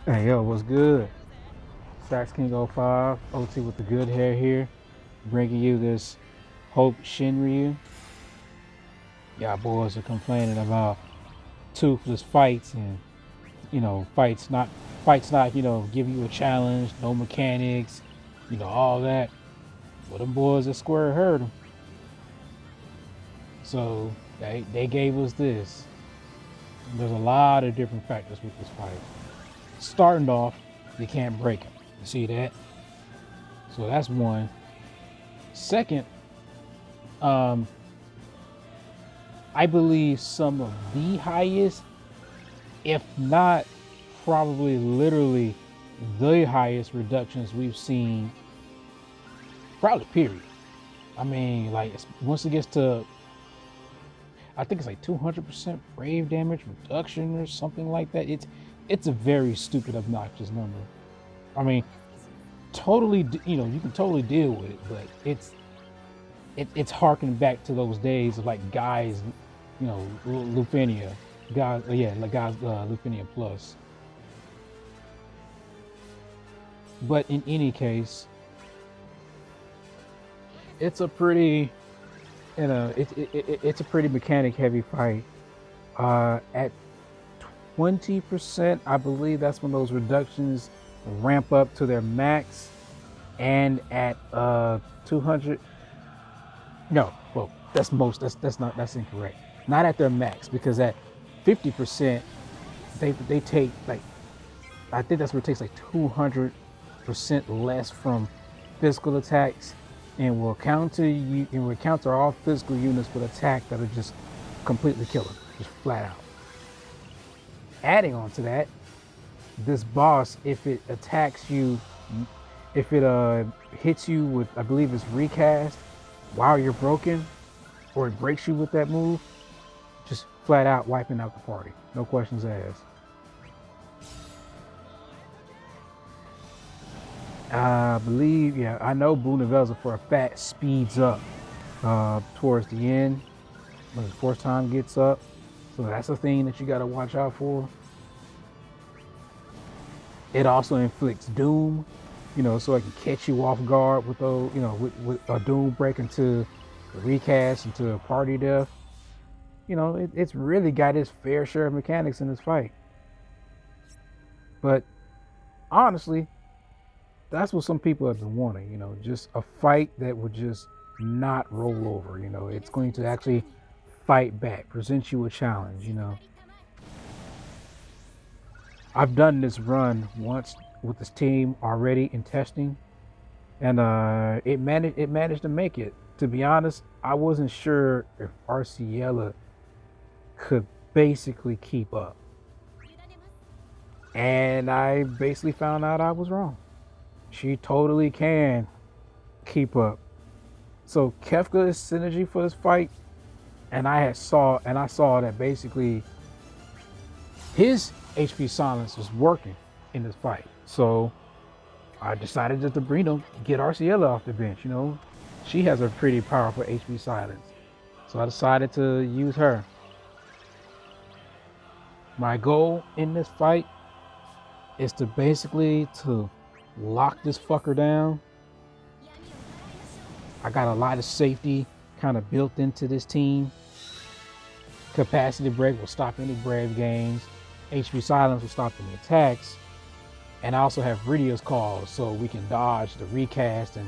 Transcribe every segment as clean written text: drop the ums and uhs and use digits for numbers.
Hey, yo, what's good? Sax King '05, OT with the good hair here, bringing you this Hope Shinryu. Y'all boys are complaining about toothless fights and, fights not, give you a challenge, no mechanics, all that. Well, them boys at Square heard them. So they gave us this. There's a lot of different factors with this fight. Starting off, you can't break him. You see that? So that's one. Second, um, I believe some of the highest, if not probably literally the highest reductions we've seen, probably period. I mean, like once it gets to, I think it's like 200% brave damage reduction or something like that. It's a very stupid, obnoxious number. I mean, totally, you can totally deal with it, but it's harkening back to those days of like guys, Lufenia, guys, yeah, like guys, Lufenia plus. But in any case, it's a pretty, it's a pretty mechanic heavy fight. At 20%, I believe that's when those reductions ramp up to their max, and at 200, no, well, that's incorrect. Not at their max, because at 50%, they take like, I think that's where it takes like 200% less from physical attacks, and will counter all physical units with attack that are just completely killer, just flat out. Adding on to that, this boss, if it attacks you, if it hits you with, I believe it's recast while you're broken, or it breaks you with that move, just flat out wiping out the party, no questions asked. I believe, yeah, I know Bunavelza for a fact speeds up towards the end when his force time gets up. So that's a thing that you got to watch out for. It also inflicts doom, so it can catch you off guard with those, with a doom break into the recast, into a party death. It's really got its fair share of mechanics in this fight. But honestly, that's what some people have been wanting, just a fight that would just not roll over, it's going to actually fight back, present you a challenge. I've done this run once with this team already in testing, and it managed to make it. To be honest, I wasn't sure if Arciela could basically keep up, and I basically found out I was wrong. She totally can keep up. So Kefka is synergy for this fight, and I saw that basically his HP silence was working in this fight. So I decided just to bring him, get Arciela off the bench. She has a pretty powerful HP silence, so I decided to use her. My goal in this fight is to basically to lock this fucker down. I got a lot of safety kind of built into this team. Capacity break will stop any brave games. HP silence will stop any attacks. And I also have Rydia's calls, so we can dodge the recast and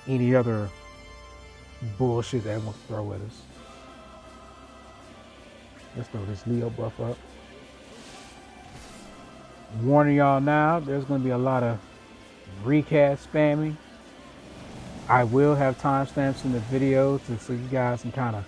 any other bullshit that wants to throw at us. Let's throw this Leo buff up. Warning y'all now, there's going to be a lot of recast spamming. I will have timestamps in the video so you guys can kind of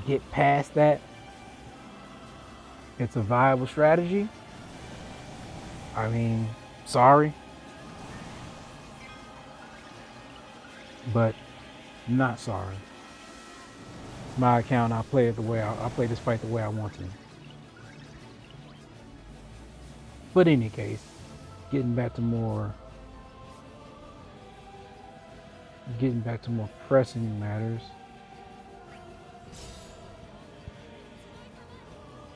get past that. It's a viable strategy. I mean, sorry, but not sorry. It's my account. I play it the way I play this fight the way I want to. But in any case, getting back to more pressing matters.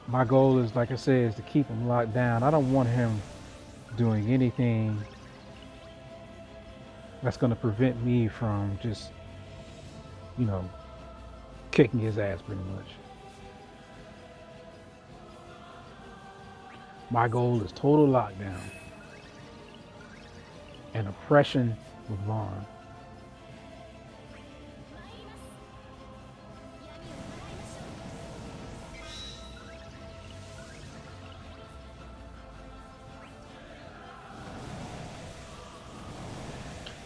My goal is, like I said, is to keep him locked down. I don't want him doing anything that's going to prevent me from just, you know, kicking his ass pretty much. My goal is total lockdown and oppression with Vaan.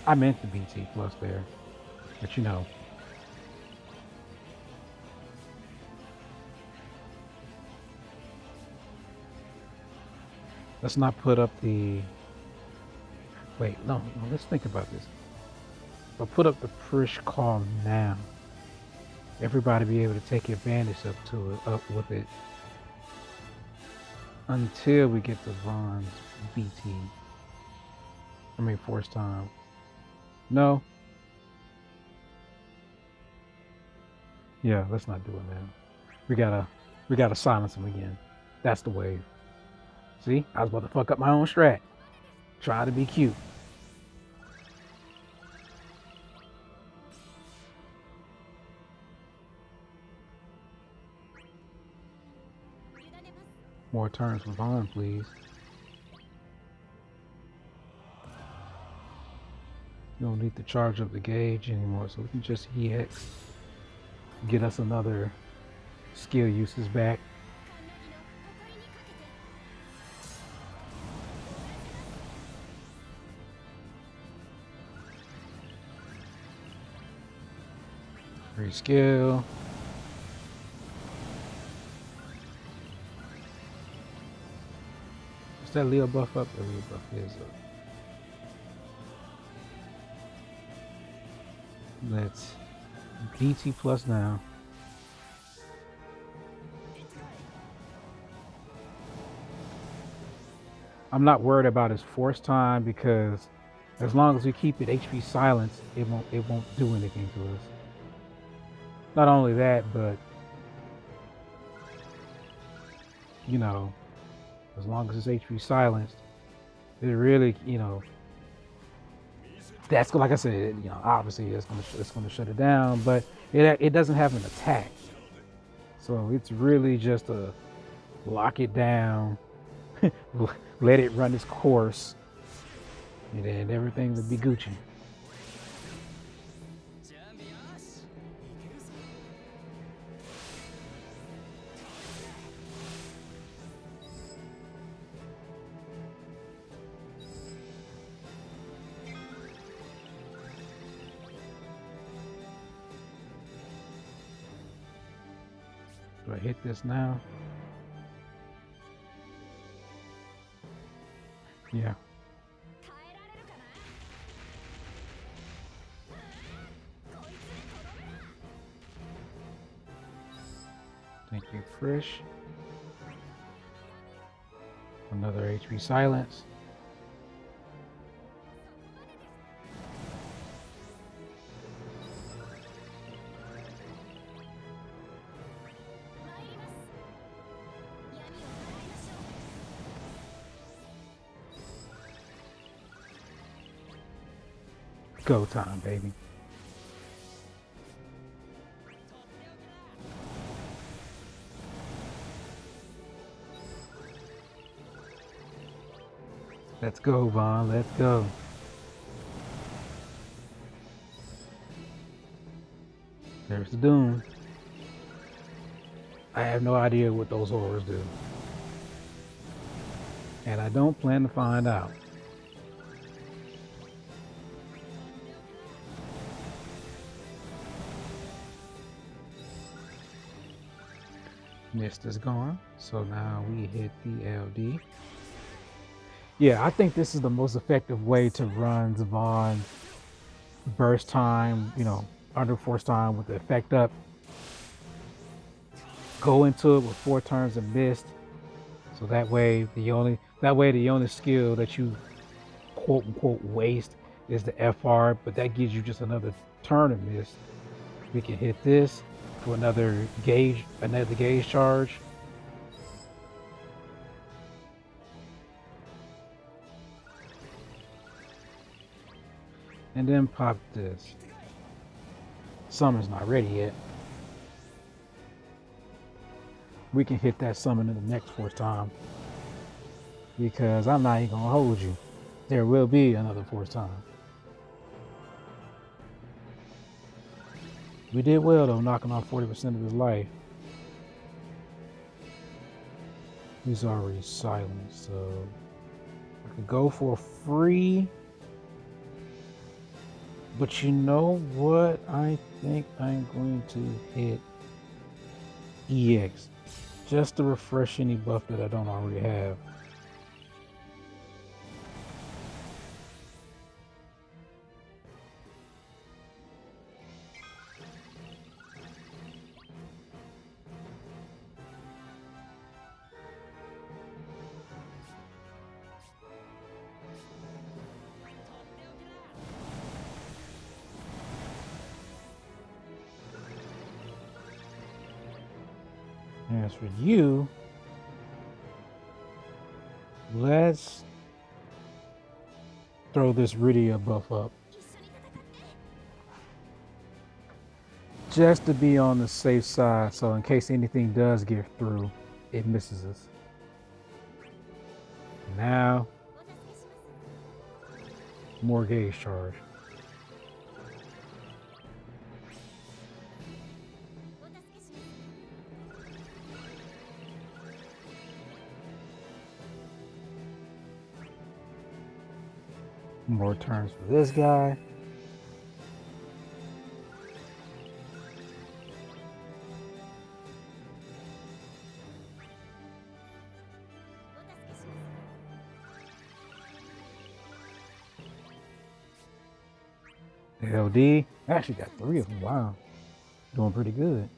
I meant the BT plus there, but you know. Let's not put up the, wait, no, let's think about this. I'll put up the push call now. Everybody be able to take advantage up with it until we get to Vaan's BT. I mean, force time. No. Yeah, let's not do it now. We gotta silence him again. That's the wave. See, I was about to fuck up my own strat. Try to be cute. More turns for Vaan, please. You don't need to charge up the gauge anymore, so we can just EX. Get us another skill uses back. Free skill. Is that Leo buff up? The Leo buff is up. Let's BT plus now. I'm not worried about his force time because as long as we keep it HP silence, it won't do anything to us. Not only that, but you know, as long as it's HP silenced, it really, you know, that's like I said, you know, obviously it's gonna shut it down, but it doesn't have an attack, so it's really just a lock it down, let it run its course, and then everything would be Gucci. Do I hit this now? Yeah. Thank you, Frisch. Another HP silence. Go time, baby. Let's go, Vaan. Let's go. There's the Doom. I have no idea what those horrors do. And I don't plan to find out. Mist is gone, so now we hit the LD. Yeah, I think this is the most effective way to run Vaan burst time, you know, under force time with the effect up. Go into it with 4 turns of Mist, so that way the only skill that you quote unquote waste is the FR, but that gives you just another turn of Mist. We can hit this for another gauge charge. and then pop this. Summon's not ready yet. We can hit that summon in the next fourth time, because I'm not even gonna hold you. There will be another fourth time. We did well though, knocking off 40% of his life. He's already silent, so I could go for free. But you know what? I think I'm going to hit EX just to refresh any buff that I don't already have. As for you, let's throw this Rydia buff up. Just to be on the safe side, so in case anything does get through, it misses us. Now, more gauge charge. More turns for this guy. LD. I actually got 3 of them. Wow. Doing pretty good.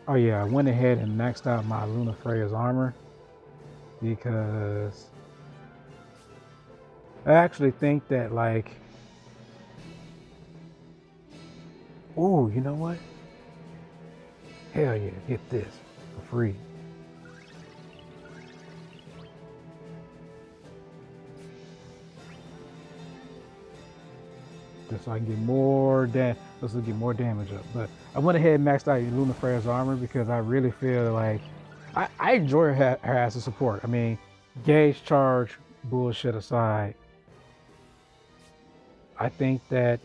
Oh yeah, I went ahead and maxed out my Lunafreya's armor because I actually think that, like, ooh, you know what? Hell yeah, get this for free. Just so I can get more damage. Let's get more damage up. But I went ahead and maxed out Lunafreya's armor because I really feel like I enjoy her as a support. I mean, gauge charge bullshit aside, I think that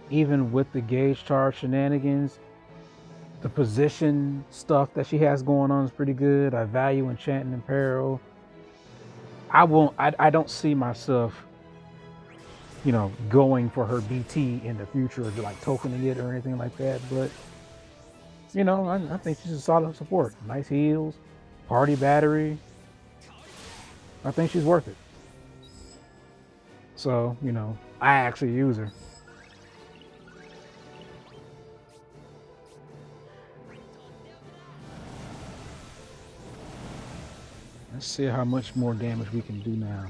even with the gauge charge shenanigans, the position stuff that she has going on is pretty good. I value enchant and imperil. I don't see myself, you know, going for her BT in the future or like tokening it or anything like that. But, you know, I think she's a solid support. Nice heals, party battery. I think she's worth it. So, you know, I actually use her. Let's see how much more damage we can do now.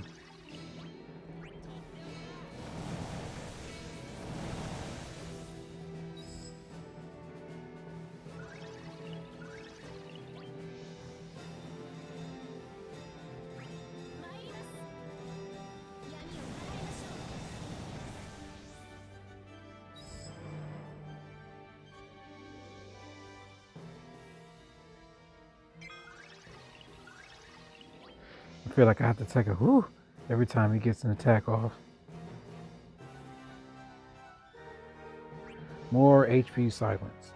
I feel like I have to take a whoo every time he gets an attack off. More HP silence.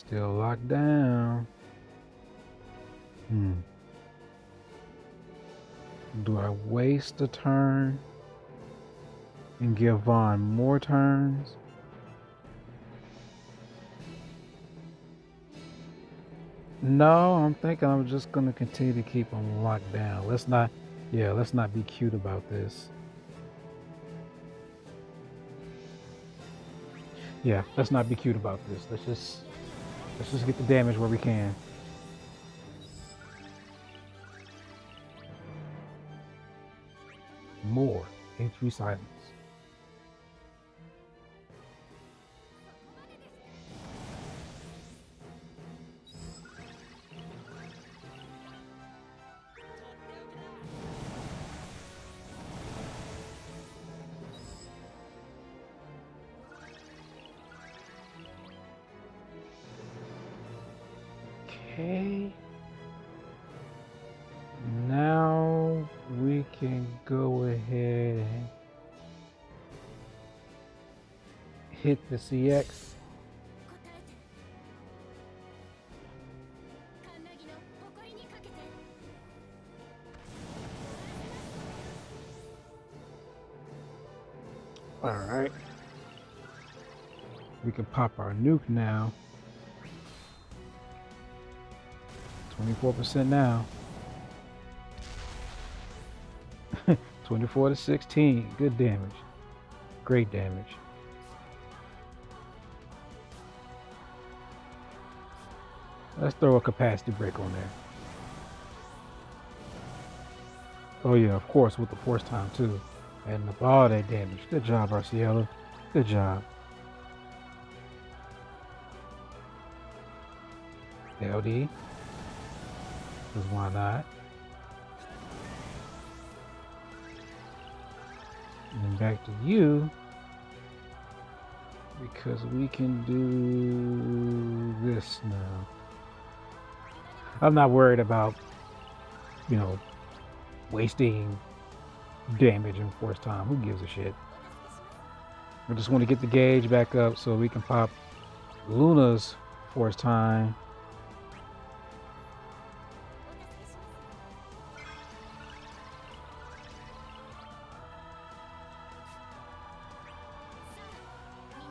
Still locked down. Do I waste a turn and give Vaan more turns? No, I'm thinking I'm just gonna continue to keep them locked down. Let's not be cute about this. Yeah, let's not be cute about this. Let's just get the damage where we can. More HP silence. Okay. Now we can go ahead and hit the SQEX. All right. We can pop our nuke now. 24% now. 24 to 16. Good damage. Great damage. Let's throw a capacity break on there. Oh yeah, of course, with the force time too. And all that damage. Good job, Arciela. Good job. LD. Because why not? And then back to you. Because we can do this now. I'm not worried about, wasting damage and force time. Who gives a shit? I just want to get the gauge back up so we can pop Luna's force time.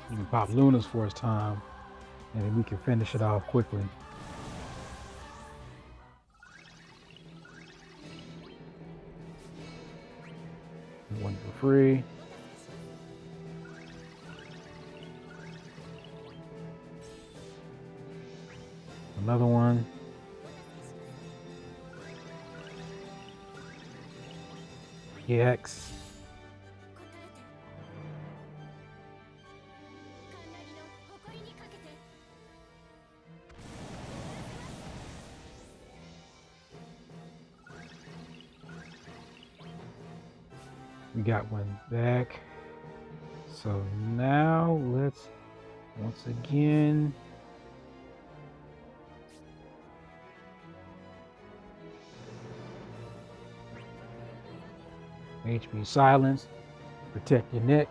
You can pop Luna's force time, and then we can finish it off quickly. One for free. Another one. EX. We got one back. So now let's once again HP silence, protect your neck.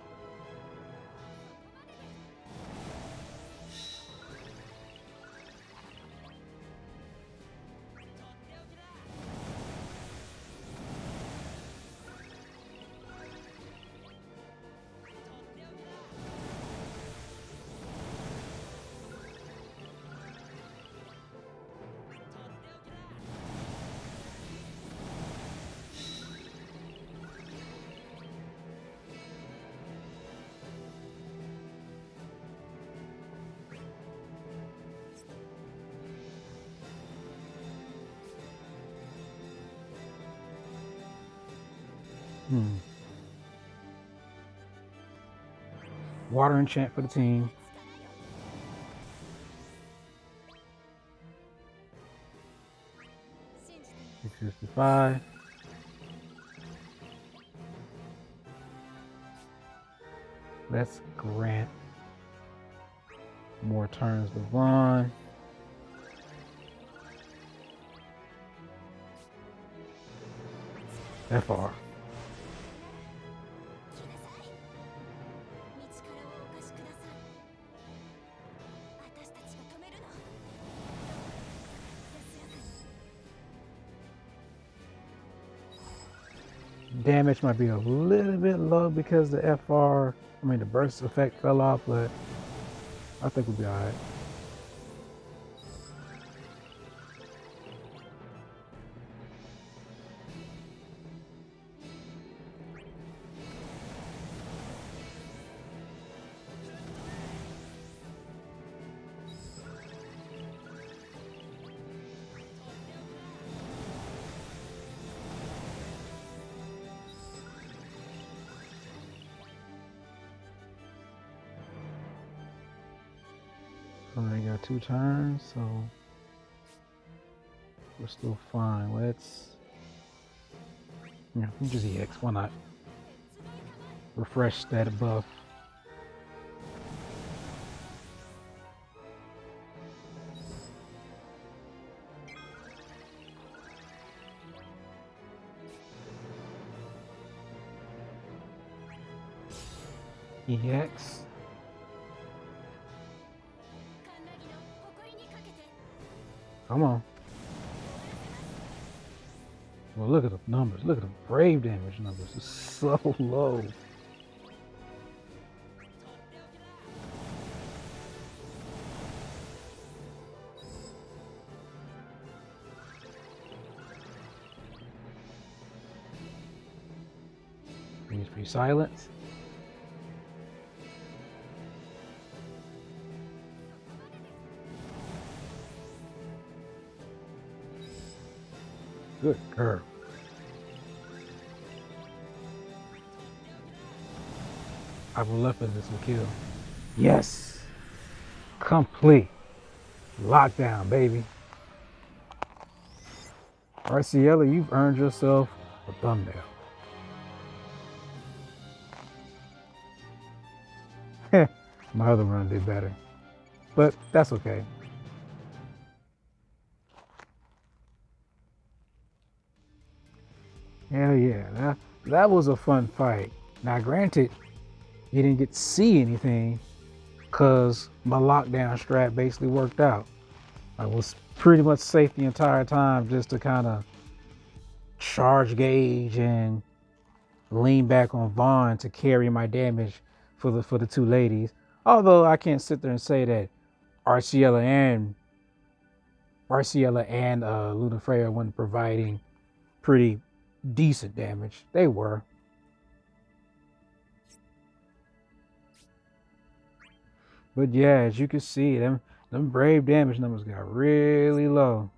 Water enchant for the team. $655. Let's grant more turns to Vaan. FR. damage might be a little bit low because the the burst effect fell off, but I think we'll be all right. I got 2 turns, so we're still fine. Let's just EX. Why not? Refresh that buff. EX. Come on. Well, look at the numbers. Look at the brave damage numbers. It's so low. Brings free silence. Good girl. I will left with this will kill. Yes. Complete. Lockdown, baby. Arciela, you've earned yourself a thumbnail. My other run did better, but that's okay. Hell yeah, that was a fun fight. Now granted, you didn't get to see anything because my lockdown strat basically worked out. I was pretty much safe the entire time just to kind of charge gauge and lean back on Vaan to carry my damage for the 2 ladies. Although I can't sit there and say that Arciela and Lunafreya weren't providing pretty decent damage. They were. But yeah, as you can see, them brave damage numbers got really low.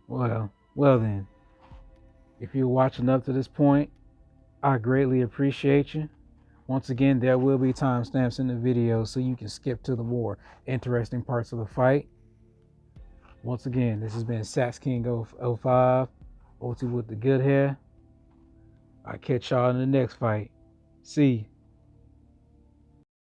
Well then, if you're watching up to this point, I greatly appreciate you. Once again, there will be timestamps in the video so you can skip to the more interesting parts of the fight. Once again, this has been Sax King 05, OT with the good hair. I'll catch y'all in the next fight. See you.